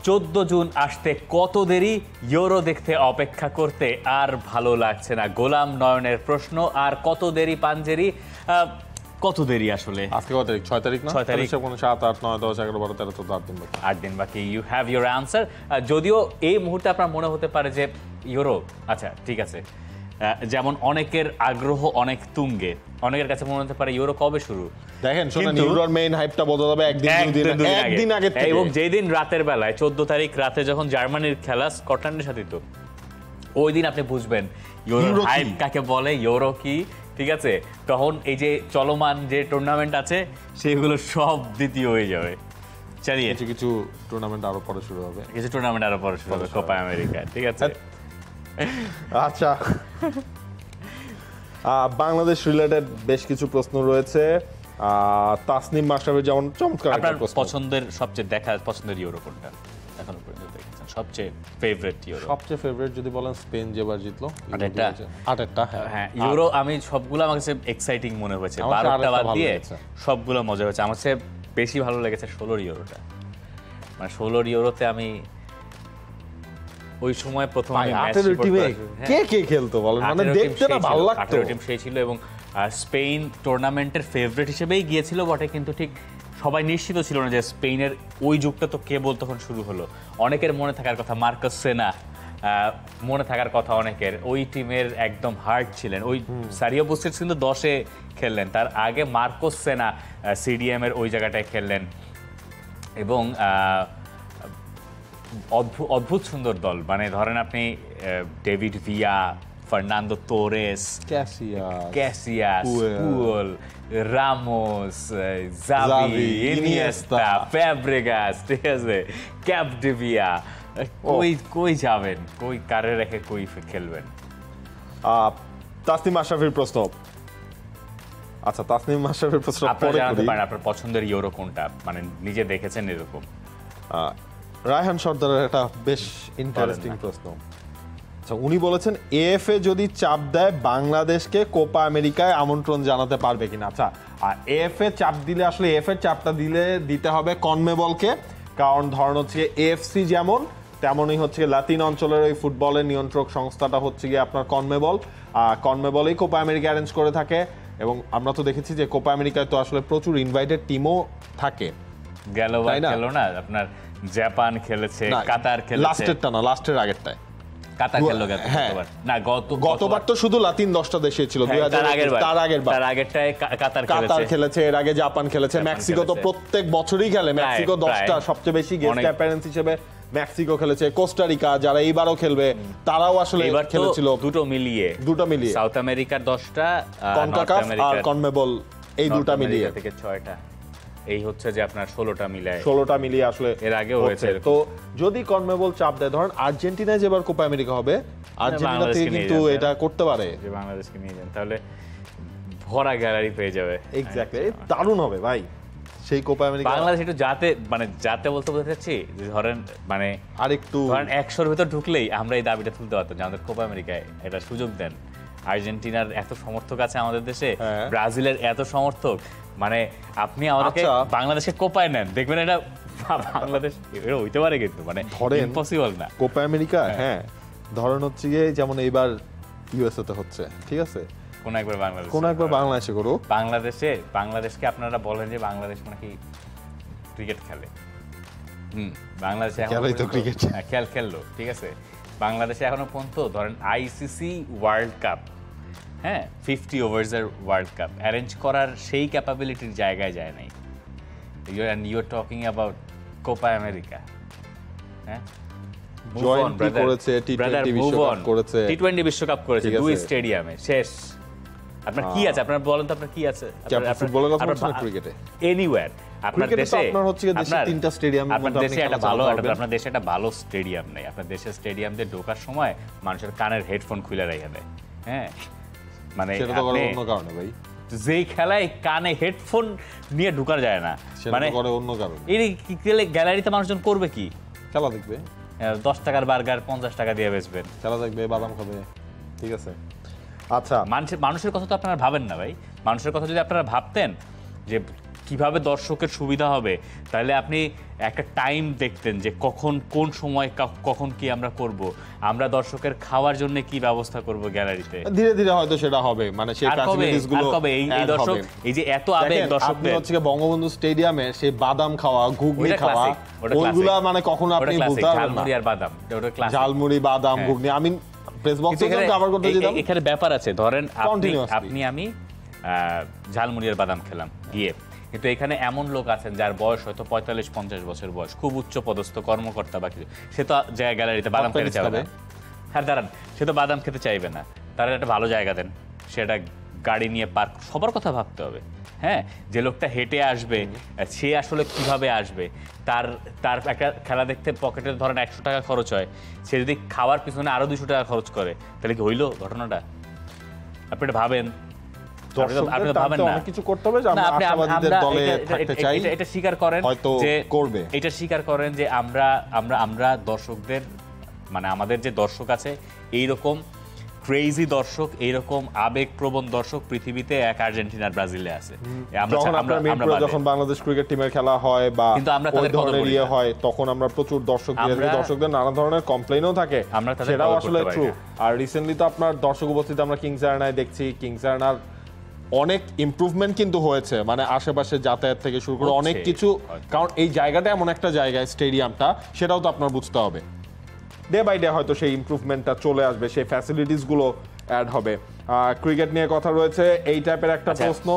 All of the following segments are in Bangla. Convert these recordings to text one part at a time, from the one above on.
14 জুন আসতে কত দেরি, ইউরো দেখতে অপেক্ষা করতে আর ভালো লাগছে না। গোলাম নয়নের প্রশ্ন, আর কত দেরি পাঞ্জেরি? কত দেরি আসলে? আজকে কত তারিখ? 6 তারিখ না? 6 তারিখ। 7, 8, 9, 10, 11, 12, 13, 14, 8 দিন বাকি। 8 দিন বাকি। You have your answer. যদিও এই মুহূর্তে আপনার মনে হতে পারে যে ইউরো, আচ্ছা ঠিক আছে, যেমন অনেকের আগ্রহ অনেক তুঙ্গে, অনেকের কাছে মনে হতে পারে ইউরো কবে শুরু। দেখেন শোনেন, ইউরোর মেইন হাইপটা বদল হবে একদিন আগে থেকে। এবং যেই দিন রাতের বেলায় 14 তারিখ রাতে যখন জার্মানির খেলা স্কটল্যান্ডের সাথে, তো ওই দিন আপনি বুঝবেন ইউরোর হাইপ কাকে বলে, ইউরো কি। ঠিক আছে, তখন এই যে চলমান যে টুর্নামেন্ট আছে সেগুলো সব দ্বিতীয় হয়ে যাবে। চালিয়ে কিছু টুর্নামেন্ট আরো পরে শুরু হবে, কিছু টুর্নামেন্ট আরো পরে শুরু হবে, কোপা আমেরিকা। ঠিক আছে, আচ্ছা। বাংলাদেশ রিলেটেড বেশ কিছু প্রশ্ন রয়েছে। তাসনিম মাশরাফির যেমন চমৎকার একটা প্রশ্ন। পছন্দের সবচেয়ে পছন্দের ইউরো কোনটা এখনো পর্যন্ত দেখেছেন? সবচেয়ে ফেভারিট ইউরো? সবচেয়ে ফেভারিট যদি বলেন স্পেন যেবার জিতলো, 8টা। হ্যাঁ, ইউরো আমি সবগুলো আমার কাছে এক্সাইটিং মনে হয়েছে। 12টা বাদ দিয়ে সবগুলো মজা হয়েছে। আমার কাছে বেশি ভালো লেগেছে 16 ইউরোটা। মানে 16 ইউরোতে আমি ওই সময় প্রথম আমি ম্যাচ কে খেলতো বলেন, মানে দেখতে না ভালো লাগতো। 18 টিম সেই ছিল, এবং স্পেন টুর্নামেন্টের ফেভারিট হিসেবেই গিয়েছিল বটে, কিন্তু ঠিক সবাই নিশ্চিত ছিল না যে স্পেনের ওই যুগটা তো কেবল তখন শুরু হলো। অনেকের মনে থাকার কথা মার্কাস সেনা, মনে থাকার কথা অনেকের, ওই টিমের একদম হার্ট ছিলেন। ওই সারিও বুস্কেটস কিন্তু 10-এ খেললেন, তার আগে মার্কোস সেনা সিডিএম এর ওই জায়গাটায় খেললেন। এবং অদ্ভুত সুন্দর দল, মানে ধরেন আপনি David Villa, Fernando Torres, Casillas, Puyol, Ramos, Xavi, Iniesta, Fabregas, ঠিক আছে, ক্যাপডেভিয়া, কই যাবেন, কই কারে রেখে কই খেলবেন? তাসনিম মাশরাফির প্রশ্ন। আচ্ছা, তাসনিম মাশরাফির প্রশ্ন আপনারা জানতে পারেন আপনার পছন্দের ইউরো কোনটা, মানে নিজে দেখেছেন এরকম। রায়হান সর্দারের একটা বেশ ইন্টারেস্টিং প্রশ্ন। আচ্ছা, উনি বলেছেন এএফএ যদি চাপ দেয় বাংলাদেশকে কোপা আমেরিকায় আমন্ত্রণ জানাতে পারবে কিনা। আচ্ছা, আর এএফএ চাপ দিলে আসলে এএফএ চাপটা দিতে হবে কনমেবলকে, কারণ ধরন হচ্ছে এএফসি যেমন তেমনই হচ্ছে লাতিন অঞ্চলের ওই ফুটবলের নিয়ন্ত্রক সংস্থাটা হচ্ছে গিয়ে আপনার কনমেবল। কনমেবলই কোপা আমেরিকা অ্যারেঞ্জ করে থাকে, এবং আমরা তো দেখেছি যে কোপা আমেরিকায় তো আসলে প্রচুর ইনভাইটেড টিমও থাকে। গেলবার খেলো না আপনার, জাপান খেলেছে, কাতার খেলেছে, লাস্টেরটা না, লাস্টের আগেরটায় কাতার খেললো না, গতবার তো শুধু লাতিন 10টা দেশে ছিল। তার আগেরটায় কাতার খেলেছে, এর আগে জাপান খেলেছে, মেক্সিকো তো প্রত্যেক বছরই খেলে। মেক্সিকো 10টা, সবচেয়ে বেশি গেস্ট অ্যাপিয়ারেন্স হিসেবে মেক্সিকো খেলেছে। কোস্টারিকা যারা এইবারও খেলবে তারাও আসলে খেলেছিল। দুটো মিলিয়ে সাউথ আমেরিকার 10টা, কনকাকাফ আর কনমেবল এই দুটো মিলিয়ে থেকে 6টা, এই হচ্ছে যে আপনার 16টা মিলিয়ে আসলে এর আগে হয়েছে। তো যদি কনমেবল চাপ দেয়, ধরেন আর্জেন্টিনায় যেবার কোপা আমেরিকা হবে, আর্জেন্টিনা থেকে কিন্তু এটা করতে পারে যে বাংলাদেশকে নিয়ে যান, তাহলে ভরা গ্যালারি পেয়ে যাবে। এক্স্যাক্টলি, দারুণ হবে ভাই সেই কোপা আমেরিকা। বাংলাদেশ একটু যাতে বলতে চাচ্ছি, ধরেন মানে আরেকটু ধরেন 100-র ভিতর ঢুকলেই আমরা এই দাবিটা তুলতে পারতাম যে আমাদের কোপা আমেরিকায় এটা সুযোগ দেন। আর্জেন্টিনার এত সমর্থক আছে আমাদের দেশে, ব্রাজিলের এত সমর্থক, মানে আপনি আমাদেরকে বাংলাদেশে কোপায় নেন, দেখবেন এটা বাংলাদেশ এটা হইতে পারে, কিন্তু মানে ইম্পসিবল না কোপা আমেরিকা। হ্যাঁ, ধরেন হচ্ছে গিয়ে যেমন এইবার ইউএসএ তে হচ্ছে, ঠিক আছে, কোন একবার বাংলাদেশে করুক। বাংলাদেশকে আপনারা বলেন যে বাংলাদেশ নাকি ক্রিকেট খেলে। বাংলাদেশে খেললো, ঠিক আছে। বাংলাদেশে এখনো পর্যন্ত ধরেন আইসিসি ওয়ার্ল্ড কাপ, হ্যাঁ 50 ওভার্সের ওয়ার্ল্ড কাপ অ্যারেঞ্জ করার সেই ক্যাপাবিলিটির জায়গায় যায় নাই। You are talking about Copa America. হ্যাঁ, টি-20 বিশ্বকাপ করেছে 2 স্টেডিয়ামে, শেষ। আপনার কি আছে? আপনার বলেন তো, আপনার কি আছে? এনিওয়্যার আপনার দেশে, আপনার হচ্ছে দেশে 3টা স্টেডিয়াম, আপনার দেশে একটা ভালো স্টেডিয়াম নেই। আপনার দেশের স্টেডিয়াম দিয়ে ঢোকার সময় মানুষের কানের হেডফোন খুলে রেখে দেয়। হ্যাঁ, মানে অন্য কারণে ভাই, যেই খেলায় কানে হেডফোন নিয়ে ঢোকা যায় না, মানে অন্য কারণে। এই গ্যালারিতে মানুষজন করবে কি? খেলা দেখবে, 10 টাকার বার্গার 50 টাকা দিয়ে বেচবেন, খেলা দেখবে, বাদাম খাবে, ঠিক আছে। আচ্ছা, মানুষের কথা তো আপনারা ভাবেন না ভাই। মানুষের কথা যদি আপনারা ভাবতেন, যে কিভাবে দর্শকের সুবিধা হবে, তাহলে আপনি একটা টাইম দেখতেন যে কখন কোন সময় কখন কি আমরা করব, আমরা দর্শকের খাওয়ার জন্য কি ব্যবস্থা করব গ্যালারিতে। ধীরে ধীরে হয়তো সেটা হবে, মানে সেই ফ্যাসিলিটিস গুলো এই দর্শক, এই যে এত আবেগ দর্শকদের, হচ্ছে বঙ্গবন্ধু স্টেডিয়ামে সেই বাদাম খাওয়া, ঘুগনি খাওয়া, ওইগুলা মানে কখনো আপনি বুঝতে পারবেন না। ঝালমুড়ি আর বাদাম, ওটা ক্লাসিক। ঝালমুড়ি, বাদাম, ঘুগনি, আমি প্রেস বক্সে কভার করতে যেতাম। এখানে ব্যাপার আছে, ধরেন আমি ঝালমুড়ি আর বাদাম খেলাম গিয়ে, কিন্তু এখানে এমন লোক আছেন যার বয়স হয়তো 45-50 বছর বয়স, খুব উচ্চ পদস্থ কর্মকর্তা বা কিছু, সে তো গ্যালারিতে বাদাম খেতে চাইবে না। হ্যাঁ দাঁড়ান, সে তো বাদাম খেতে চাইবে না, তার একটা ভালো জায়গা দেন, সেটা গাড়ি নিয়ে পার্ক, সবার কথা ভাবতে হবে। হ্যাঁ, যে লোকটা হেঁটে আসবে সে আসলে কিভাবে আসবে, তার একটা খেলা দেখতে পকেটে ধরেন 100 টাকা খরচ হয়, সে যদি খাওয়ার পিছনে আরো 200 টাকা খরচ করে, তাহলে কি হইলো ঘটনাটা? আপনি এটা ভাবেন, এটা স্বীকার করেন যে আমরা দর্শকদের, মানে আমাদের যে দর্শক আছে, এইরকম ক্রেজি দর্শক, এইরকম আবেগপ্রবণ দর্শক পৃথিবীতে এক আর্জেন্টিনার ব্রাজিলে আছে। যখন বাংলাদেশ ক্রিকেট টিমের খেলা হয় বা ওই ধরনের ইয়ে হয়, তখন আমরা প্রচুর দর্শকদের নানা ধরনের কমপ্লেইনও থাকে, সেটাও আসলে ট্রু। আর রিসেন্টলি তো আপনার দর্শক উপস্থিতি আমরা কিংস আরেনায় দেখছি, কিংস আরেনার অনেক ইমপ্রুভমেন্ট কিন্তু হয়েছে, মানে আশেপাশে যাতায়াত থেকে শুরু করে অনেক কিছু, কারণ এই জায়গাটা এমন একটা জায়গায়, স্টেডিয়ামটা, সেটাও তো আপনার বুঝতে হবে। ডে বাই ডে হয়তো সেই ইমপ্রুভমেন্টটা চলে আসবে, সেই ফ্যাসিলিটিস গুলো অ্যাড হবে। ক্রিকেট নিয়ে কথা রয়েছে, এই টাইপের একটা প্রশ্ন,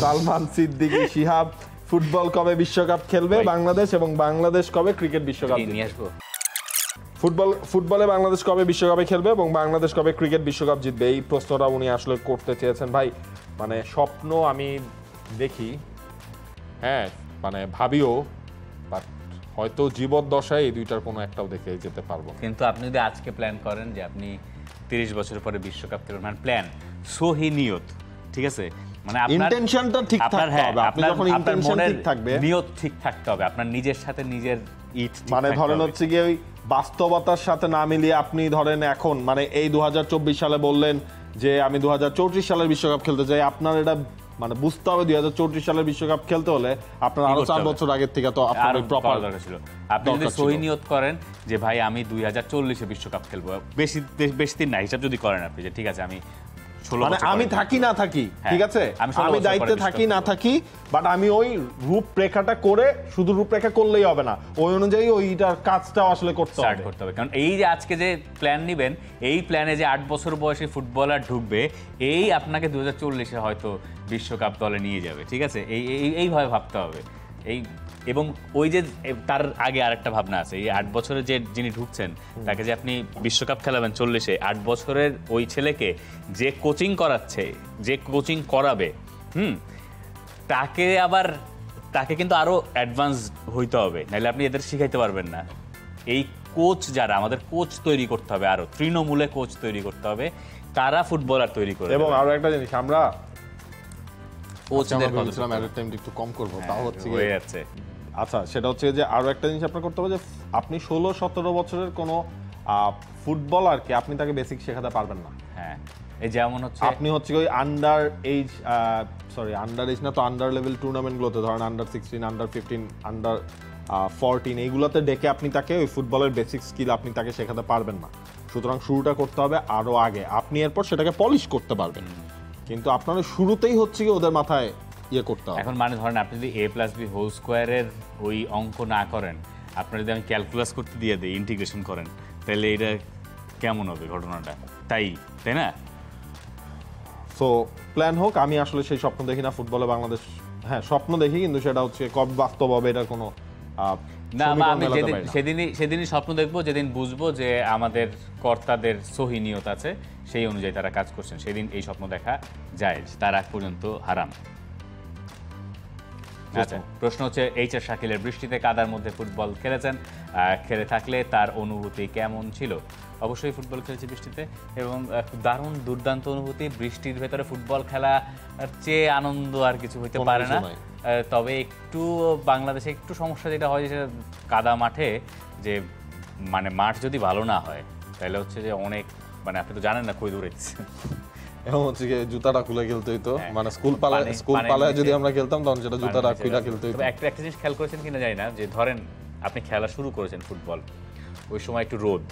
সালমান সিদ্দিকী শিহাব, ফুটবল কবে বিশ্বকাপ খেলবে বাংলাদেশ, এবং বাংলাদেশ কবে ক্রিকেট বিশ্বকাপ নিয়ে আসবে? ফুটবলে বাংলাদেশ কবে বিশ্বকাপে খেলবে এবং বাংলাদেশ কবে ক্রিকেট বিশ্বকাপ জিতবে, এই প্রশ্নটা উনি আসলে করতে চেয়েছেন। ভাই, মানে স্বপ্ন আমি দেখি, হ্যাঁ, মানে ভাবিও, বাট হয়তো জীবদ্দশায় এই দুইটার কোনো একটাও দেখে যেতে পারবো। কিন্তু আপনি যদি আজকে প্ল্যান করেন যে আপনি 30 বছর পরে বিশ্বকাপ খেলবেন, মানে প্ল্যান সহি নিয়ত, ঠিক আছে, মানে আপনার ইন্টেনশনটা ঠিক থাকতে হবে। আপনি যখন ইন্টেনশন ঠিক থাকবে, নিয়ত ঠিক থাকতে হবে, আপনার নিজের সাথে নিজের মানে ধরেন হচ্ছে গিয়ে ওই বাস্তবতার সাথে না মিলিয়ে আপনি ধরেন এখন মানে এই 2024 সালে বললেন যে আমি 2034 সালের বিশ্বকাপ খেলতে চাই, আপনার এটা মানে বুঝতে হবে 2034 সালের বিশ্বকাপ খেলতে হলে আপনার আরো 4 বছর আগের থেকে তো আপনার প্রপার দরকার ছিল। আপনি যদি সহি নিয়ত করেন যে ভাই আমি 2040 এ বিশ্বকাপ খেলবো, বেশি দিন না হিসাব যদি করেন আপনি, যে ঠিক আছে আমি মানে আমি থাকি না থাকি, ঠিক আছে, আমি দায়িত্বে থাকি না থাকি, বাট আমি ওই রূপরেখাটা করে, শুধু রূপরেখা করলেই হবে না, ওই অনুযায়ী ওইটার কাজটাও আসলে করতে হবে। কারণ এই যে আজকে যে প্ল্যান নিবেন, এই প্ল্যানে যে 8 বছর বয়সী ফুটবলার ঢুকবে, এই আপনাকে 2040-এ হয়তো বিশ্বকাপ দলে নিয়ে যাবে, ঠিক আছে, এইভাবে ভাবতে হবে। এবং ওই যে তার আগে আরেকটা ভাবনা আছে, এই 8 বছরের যে যিনি ঢুকছেন, তাকে যে আপনি বিশ্বকাপ খেলাবেন 40-এ, 8 বছরের ওই ছেলেকে যে কোচিং করাচ্ছে, যে কোচিং করাবে, তাকে কিন্তু আরো অ্যাডভান্স হইতে হবে, নাহলে আপনি এদের শিখাইতে পারবেন না। এই কোচ যারা, আমাদের কোচ তৈরি করতে হবে, আরো তৃণমূলে কোচ তৈরি করতে হবে, তারা ফুটবলার তৈরি করবে। এবং আরো একটা জিনিস, আমরা কোচদের একটু কম করবো, তাও হচ্ছে হয়ে যাচ্ছে। আচ্ছা, সেটা হচ্ছে যে আরো একটা জিনিস আপনার করতে হবে, যে আপনি 16-17 বছরের কোনো ফুটবলারকে আপনি তাকে বেসিক শেখাতে পারবেন না। হ্যাঁ, এই যেমন হচ্ছে আপনি হচ্ছে ওই আন্ডার এজ না তো, আন্ডার লেভেল টুর্নামেন্টগুলোতে ধরেন আন্ডার 16, আন্ডার 15, আন্ডার 14, এইগুলোতে ডেকে আপনি তাকে ওই ফুটবলের বেসিক স্কিল আপনি তাকে শেখাতে পারবেন না। সুতরাং শুরুটা করতে হবে আরো আগে, আপনি এরপর সেটাকে পলিশ করতে পারবেন, কিন্তু আপনার শুরুতেই হচ্ছে কি ওদের মাথায় ইয়ে করতে হবে। এখন মানে ধরেন আপনি যদি a+b² ওই অঙ্ক না করেন, আপনার যদি আমি ক্যালকুলাস করতে দিয়ে দিই, ইন্টিগ্রেশন করেন, তাহলে এটা কেমন হবে ঘটনাটা? তাই না? সো প্ল্যান হোক, আমি আসলে সেই স্বপ্ন দেখি না ফুটবলে বাংলাদেশ, হ্যাঁ স্বপ্ন দেখি, কিন্তু সেটা হচ্ছে কবে বাস্তব হবে এটা কোনো না। আমি সেদিনই স্বপ্ন দেখবো যেদিন বুঝবো যে আমাদের কর্তাদের সহি নিয়ত আছে, সেই অনুযায়ী তারা কাজ করছেন, সেদিন এই স্বপ্ন দেখা যায়, তার আগ পর্যন্ত হারাম। আচ্ছা, প্রশ্ন হচ্ছে HR শাকিলের বৃষ্টিতে কাদার মধ্যে ফুটবল খেলেছেন, খেলে থাকলে তার অনুভূতি কেমন ছিল? অবশ্যই ফুটবল খেলেছি বৃষ্টিতে, এবং দারুণ দুর্দান্ত অনুভূতি। বৃষ্টির ভেতরে ফুটবল খেলার চেয়ে আনন্দ আর কিছু হইতে পারে না। তবে একটু বাংলাদেশে একটু সমস্যা যেটা হয়, যে কাদা মাঠে, যে মানে মাঠ যদি ভালো না হয়, তাহলে হচ্ছে যে অনেক, মানে আপনি তো জানেন না কই দৌড়াইছে, এবং হচ্ছে কি জুতাটা খুলে খেলতে হইতো, মানে স্কুল পালায় যদি আমরা খেলতাম তখন সেটা জুতাটা খুলে খেলতে হইতো। একটা জিনিস খেয়াল করেছেন কিনা জানি না, যে ধরেন আপনি খেলা শুরু করেছেন ফুটবল, ওই সময় একটু রোদ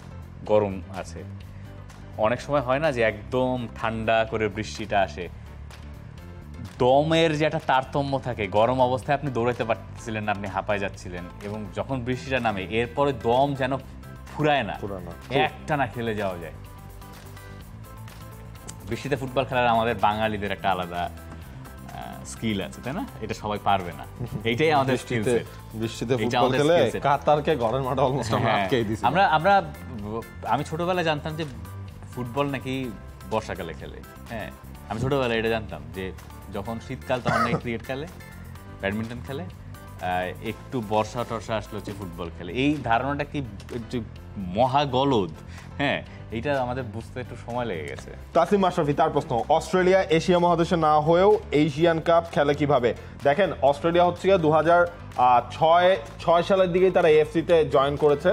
গরম আছে, অনেক সময় হয় না যে একদম ঠান্ডা করে বৃষ্টিটা আসে, দমের যে একটা তারতম্য থাকে, গরম অবস্থায় আপনি দৌড়াতে পারছিলেন না, আপনি হাঁপায় যাচ্ছিলেন, এবং যখন বৃষ্টিটা নামে এরপরে দম যেন ফুরায় না, একটানা খেলে যাওয়া যায়। বৃষ্টিতে ফুটবল খেলার আমাদের বাঙালিদের একটা আলাদা স্কিল আছে, তাই না? এটা সবাই পারবে না, এইটাই আমাদের স্কিল। বৃষ্টিতে ফুটবল খেলে কাতারকে ঘরের মাঠে অলমোস্ট আমরা আটকেই দিছি। আমি ছোটবেলায় জানতাম যে ফুটবল নাকি বর্ষাকালে খেলে, হ্যাঁ আমি ছোটবেলায় এটা জানতাম যে যখন শীতকাল তখন নাকি ক্রিকেট খেলে, ব্যাডমিন্টন খেলে, একটু বর্ষা টর্ষা আসলে হচ্ছে ফুটবল খেলে। এই ধারণাটা কি মহাগলদ, হ্যাঁ এইটা আমাদের বুঝতে একটু সময় লেগে গেছে। তাসিম মাশরাফি তার প্রশ্ন, অস্ট্রেলিয়া এশিয়া মহাদেশে না হয়েও এশিয়ান কাপ খেলে কিভাবে? দেখেন অস্ট্রেলিয়া হচ্ছে 2006 সালের দিকেই তারা এএফসিতে জয়েন করেছে,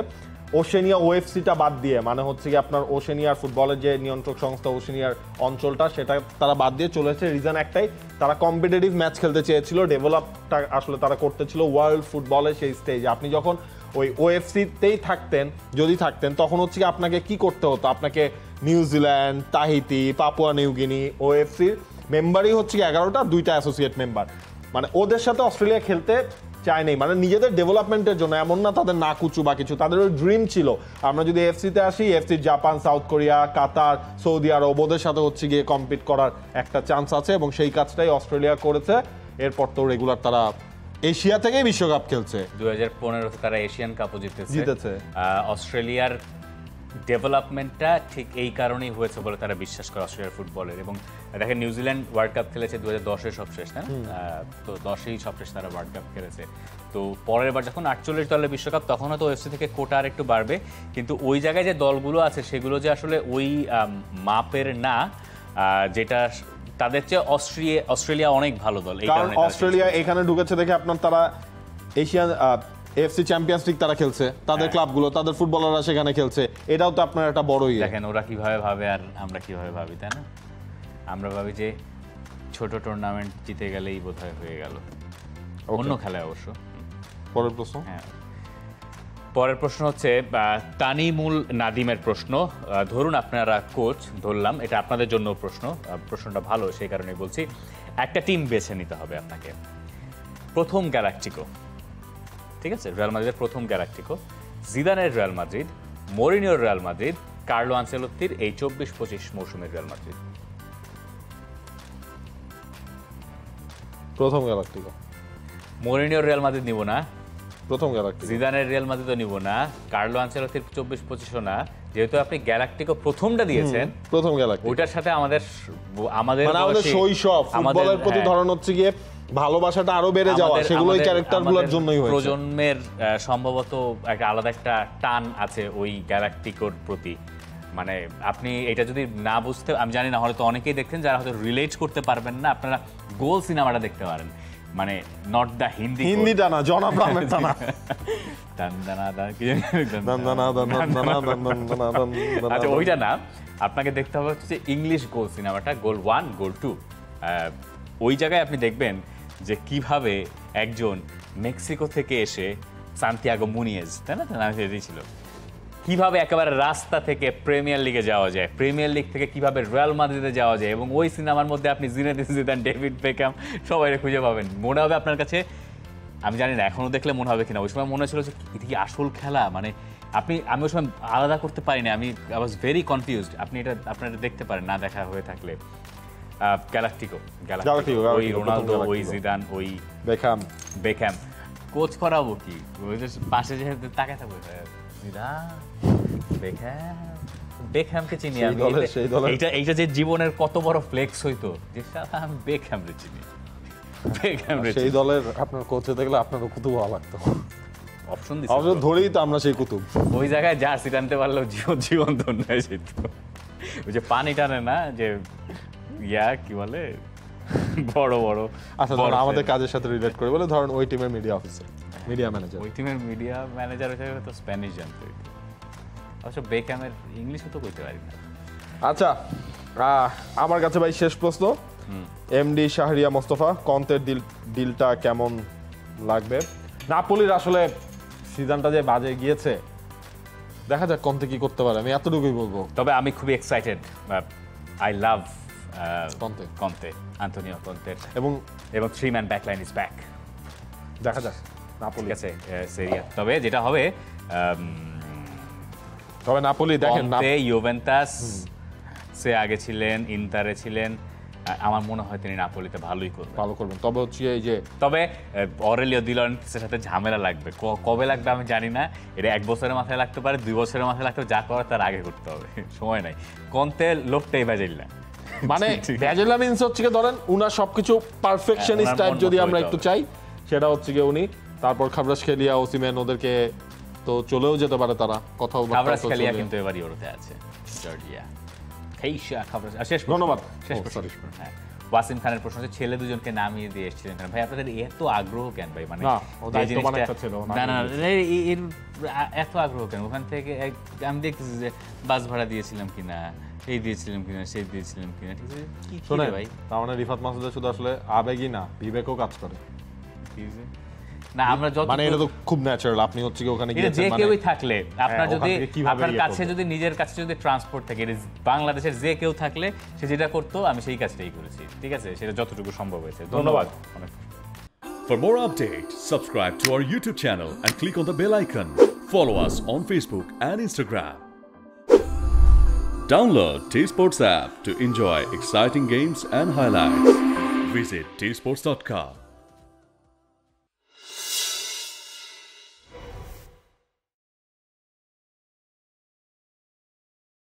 ওশেনিয়া ওএফসিটা বাদ দিয়ে, মানে হচ্ছে কি আপনার ওশেনিয়ার ফুটবলের যে নিয়ন্ত্রক সংস্থা ওশেনিয়ার অঞ্চলটা সেটা তারা বাদ দিয়ে চলেছে। রিজন একটাই, তারা কম্পিটিটিভ ম্যাচ খেলতে চেয়েছিল, ডেভেলপটা আসলে তারা করতেছিল ওয়ার্ল্ড ফুটবলের সেই স্টেজে। আপনি যখন ওই ওএফসিতেই থাকতেন তখন হচ্ছে কি আপনাকে কি করতে হতো, আপনাকে নিউজিল্যান্ড, তাহিতি, পাপুয়া নিউগিনি ওএফসির মেম্বারই হচ্ছে কি 11টা, 2টা অ্যাসোসিয়েট মেম্বার, মানে ওদের সাথে অস্ট্রেলিয়া খেলতে চায় নাই, মানে নিজেদের ডেভেলপমেন্টের জন্য, এমন না তাদের না কুচু বা কিছু, তাদের ওই ড্রিম ছিল আমরা যদি এফসিতে আসি, এফসি জাপান, সাউথ কোরিয়া, কাতার, সৌদি আরব ওদের সাথে হচ্ছে গিয়ে কম্পিট করার একটা চান্স আছে, এবং সেই কাজটাই অস্ট্রেলিয়া করেছে। এরপর তো রেগুলার তারা এশিয়া থেকেই বিশ্বকাপ খেলছে, 2015 তারা এশিয়ান কাপও জিতেছে। অস্ট্রেলিয়ার ডেভেলপমেন্টটা ঠিক এই কারণেই হয়েছে বলে তারা বিশ্বাস করে অস্ট্রেলিয়ার ফুটবলের। এবং দেখেন নিউজিল্যান্ড ওয়ার্ল্ড কাপ খেলেছে 2010-এর সবশেষ, না তো 10-এই সবশেষ তারা ওয়ার্ল্ড কাপ খেলেছে। তো পরের বার যখন 48 দলের বিশ্বকাপ, তখন হয়তো ওএফসি থেকে কোটা আর একটু বাড়বে, কিন্তু ওই জায়গায় যে দলগুলো আছে সেগুলো যে আসলে ওই মাপের না, যেটা তাদের চেয়ে অস্ট্রেলিয়া অনেক ভালো দল। কারণ অস্ট্রেলিয়া এখানে ঢুকেছে দেখে আপনার তারা এশিয়ান এফসি চ্যাম্পিয়ন্স লিগ তারা খেলছে, তাদের ক্লাবগুলো, তাদের ফুটবলাররা সেখানে খেলছে, এটাও তো আপনার একটা বড়ই। দেখেন ওরা কিভাবে ভাবে আর আমরা কিভাবে ভাবি, তাই না? আমরা ভাবি যে ছোট টুর্নামেন্ট জিতে গেলেই বোধহয় হয়ে গেল, অন্য খেলায় অবশ্য। পরের প্রশ্ন, হ্যাঁ পরের প্রশ্ন হচ্ছে তানিমুল নাদিমের প্রশ্ন। ধরুন আপনারা কোচ, ধরলাম এটা আপনাদের জন্য প্রশ্নটা ভালো সেই কারণেই বলছি। একটা টিম বেছে নিতে হবে আপনাকে, প্রথম গ্যালাকটিকো, ঠিক আছে, রিয়াল মাদ্রিদের প্রথম গ্যালাকটিকো, জিদানের রিয়াল মাদ্রিদ, মরিনিওর রিয়াল মাদ্রিদ, কার্লো আনচেলত্তির এই 24-25 মৌসুমের রিয়াল মাদ্রিদ। প্রথম গ্যালাকটিকো। মরিনিওর রিয়াল মাদ্রিদ নিব না, প্রথম গ্যালাকটিকো। জিদানের রিয়াল মাদ্রিদও নিব না, কার্লো আনচেলত্তির 24-25ও না, যেহেতু আপনি গ্যালাকটিকো প্রথমটা দিয়েছেন, প্রথম গ্যালাকটিকো, ওইটার সাথে আমাদের শৈশব ফুটবলের প্রতি ধরন হচ্ছে গিয়ে ভালোবাসাটা আরো বেড়ে যাওয়া, সেগুলোই ক্যারেক্টারগুলোর জন্যই হয়েছে। প্রজন্মের সম্ভবত একটা আলাদা একটা টান আছে ওই গ্যালাকটিকোর প্রতি। মানে আপনি এটা যদি না বুঝতে, আমি জানি না, হয়তো অনেকেই দেখছেন যারা হয়তো রিলেট করতে পারবেন না, আপনারা গোল সিনেমাটা দেখতে পারেন, মানে নট দ্য হিন্দিটা না, জন আব্রাহামেরটা না, আচ্ছা ওইটা না, আপনাকে দেখতে হবে হচ্ছে ইংলিশ গোল সিনেমাটা, গোল 1, গোল 2। ওই জায়গায় আপনি দেখবেন যে কিভাবে একজন মেক্সিকো থেকে এসে, সান্তিয়াগো মুনিয়েজ, তাই না, নাম ছিল, কিভাবে একেবারে রাস্তা থেকে প্রিমিয়ার লিগে যাওয়া যায়, প্রিমিয়ার লিগ থেকে কিভাবে রিয়াল মাদ্রিদে যাওয়া যায়, এবং ওই সিনেমার মধ্যে আপনি জিনেদিন জিদান, ডেভিড বেকহ্যাম সবাই খুঁজে পাবেন। মনে হবে আপনার কাছে, আমি জানি না এখনো দেখলে মনে হবে কিনা, ওই সময় মনে হচ্ছিল যে এটা কি আসল খেলা, মানে আমি ওই সময় আলাদা করতে পারিনি, আমি আই ওয়াজ ভেরি কনফিউজড। আপনি এটা আপনারা দেখতে পারেন না দেখা হয়ে থাকলে। গ্যালাকটিকো, ওই রোনালদো, ওই জিদান, ওই বেকহ্যাম, কোচ করাবো কি, ওই যে পাশে যে তাকায় থাকবো, বেকহ্যামকে চিনি আমি, এইটা যে জীবনের কত বড় ফ্লেক্স হইতো যে আমি বেকহ্যামরে চিনি, সেই দলের আপনার কোচ হতে গেলে আপনারও কুতুব হওয়া লাগতো। অপশন ধরেই তো আমরা সেই কুতুব, ওই জায়গায় জার্সি টানতে পারলেও জীবন ধন্য হয়ে যেত। ওই যে পানি টানে না, যে কি বলে বড় বড়। আচ্ছা আমাদের কাজের সাথে রিলেট করে বলে, ধরেন ওই টিমের মিডিয়া অফিসার, মিডিয়া ম্যানেজার, ওই টিমের মিডিয়া ম্যানেজার হিসেবে তো স্প্যানিশ জানতো, অবশ্য বেকহ্যামের ইংলিশও তো কইতে পারি না। আচ্ছা আমার কাছে ভাই শেষ প্রশ্ন, এমডি শাহরিয়া মোস্তফা, কন্তের ডিলটা কেমন লাগবে? নাপোলির আসলে সিজনটা যে বাজে গিয়েছে, দেখা যাক কন্তে কি করতে পারে, আমি এতটুকুই বলবো। তবে আমি খুবই excited, I love Conte, Antonio কন্তের, এবং 3-man ব্যাকলাইন ইজ ব্যাক। দেখা যাক নাপোলি ঠিক আছে সেরিয়া। তবে যেটা হবে, তবে নাপোলি দেখেন ইউভেন্টাস সে আগে ছিলেন, ইন্টারে ছিলেন, আমার মনে হয় তিনি নাপোলিতে ভালো করবেন। তবে হচ্ছে এই যে অরেলিও দি লরেন্তিসের সাথে ঝামেলা লাগবে, কবে লাগবে আমি জানি না, এটা 1 বছরের মাথায় লাগতে পারে, 2 বছরের মাথায় লাগতে পারে, যা করার তার আগে করতে হবে, সময় নাই। কন্তে লোকটাই ভেজাইল না, মানে ভেজাইলা মিন্স হচ্ছে কি, ধরেন উনার সবকিছু পারফেকশনিস্ট টাইপ যদি আমরা একটু চাই, সেটা হচ্ছে কি উনি। তারপর খাবরাশখালিয়া, ওসিমেন, ওদেরকে তো চলেও যেতে পারে তারা, কথা বলতে। খাবরাশখালিয়া কিন্তু এবার ইউরোতে আছে, জর্জিয়া ধন্যবাদ। শেষ প্রশ্ন, হ্যাঁ, ওয়াসিম খানের প্রশ্ন হচ্ছে ছেলে দুজনকে নামিয়ে দিয়ে এসেছিলেন ভাই, আপনাদের এত আগ্রহ কেন ভাই? মানে এত আগ্রহ কেন? ওখান থেকে আমি দেখতেছি যে বাস ভাড়া দিয়েছিলাম কিনা, এই দিয়েছিলাম কিনা, সেই দিয়েছিলাম কিনা, ঠিক আছে কি শোনে ভাই? তার মানে রিফাত মাসুদের শুধু আসলে আবেগই না, বিবেকও কাজ করে না। আমরা যত মানে এটা তো খুব ন্যাচারাল, আপনি হচ্ছে কি ওখানে গিয়েছেন, যে কেউই থাকলে আপনার যদি আপনার কাছে যদি নিজের কাছে যদি ট্রান্সপোর্ট থাকে, বাংলাদেশের যে কেউ থাকলে সে যেটা করতো আমি সেই কাজটাই করেছি, ঠিক আছে, সেটা যতটুকু সম্ভব হয়েছে। ধন্যবাদ। For more updates, subscribe to our YouTube channel and click on the bell icon. Follow us on Facebook and Instagram. Download T-Sports app to enjoy exciting games and highlights. Visit tsports.com.